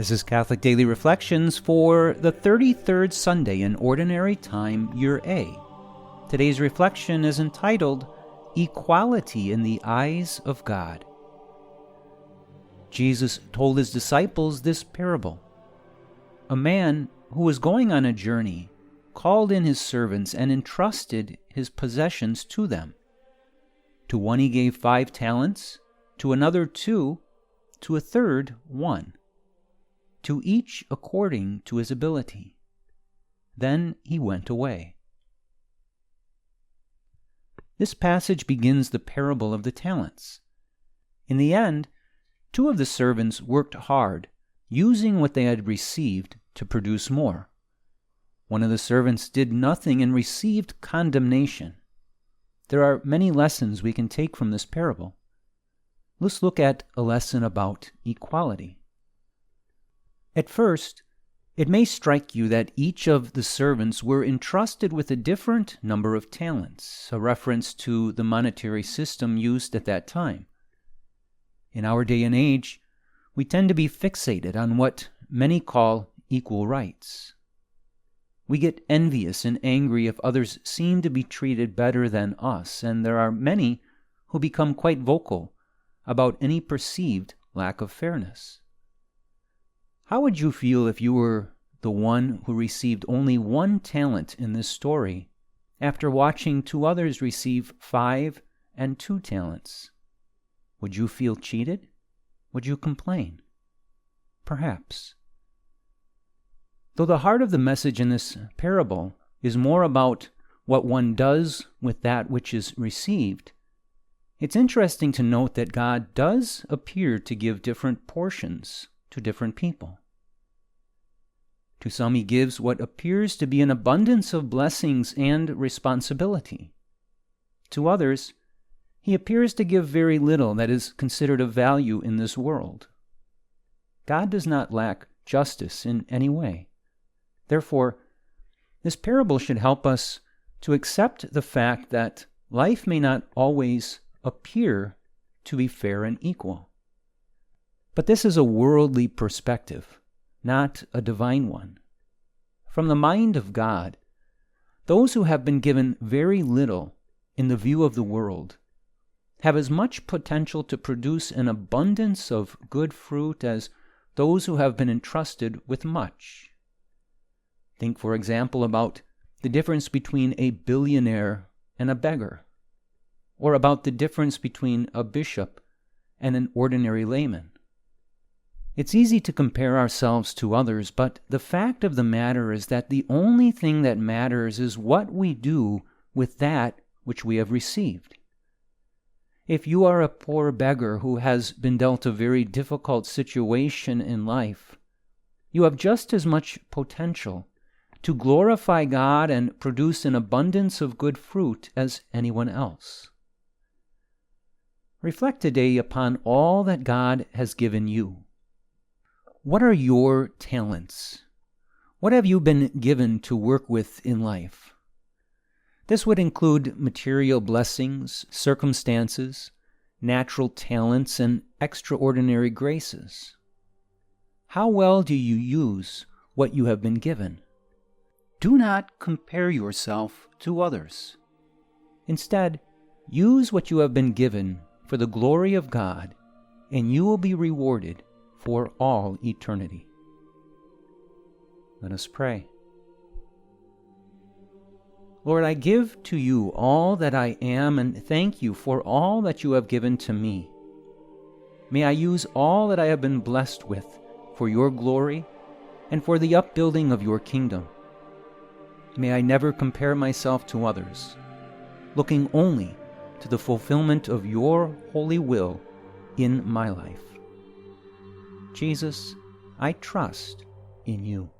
This is Catholic Daily Reflections for the 33rd Sunday in Ordinary Time, Year A. Today's reflection is entitled, Equality in the Eyes of God. Jesus told his disciples this parable. A man who was going on a journey called in his servants and entrusted his possessions to them. To one he gave 5 talents, to another 2, to a third 1. To each according to his ability. Then he went away. This passage begins the parable of the talents. In the end, 2 of the servants worked hard, using what they had received to produce more. One of the servants did nothing and received condemnation. There are many lessons we can take from this parable. Let's look at a lesson about equality. At first, it may strike you that each of the servants were entrusted with a different number of talents, a reference to the monetary system used at that time. In our day and age, we tend to be fixated on what many call equal rights. We get envious and angry if others seem to be treated better than us, and there are many who become quite vocal about any perceived lack of fairness. How would you feel if you were the one who received only 1 talent in this story, after watching 2 others receive 5 and 2 talents? Would you feel cheated? Would you complain? Perhaps. Though the heart of the message in this parable is more about what one does with that which is received, it's interesting to note that God does appear to give different portions to different people. To some he gives what appears to be an abundance of blessings and responsibility. To others, he appears to give very little that is considered of value in this world. God does not lack justice in any way. Therefore, this parable should help us to accept the fact that life may not always appear to be fair and equal. But this is a worldly perspective, not a divine one. From the mind of God, those who have been given very little in the view of the world have as much potential to produce an abundance of good fruit as those who have been entrusted with much. Think, for example, about the difference between a billionaire and a beggar, or about the difference between a bishop and an ordinary layman. It's easy to compare ourselves to others, but the fact of the matter is that the only thing that matters is what we do with that which we have received. If you are a poor beggar who has been dealt a very difficult situation in life, you have just as much potential to glorify God and produce an abundance of good fruit as anyone else. Reflect today upon all that God has given you. What are your talents? What have you been given to work with in life? This would include material blessings, circumstances, natural talents, and extraordinary graces. How well do you use what you have been given? Do not compare yourself to others. Instead, use what you have been given for the glory of God, and you will be rewarded for all eternity. Let us pray. Lord, I give to you all that I am and thank you for all that you have given to me. May I use all that I have been blessed with for your glory and for the upbuilding of your kingdom. May I never compare myself to others, looking only to the fulfillment of your holy will in my life. Jesus, I trust in you.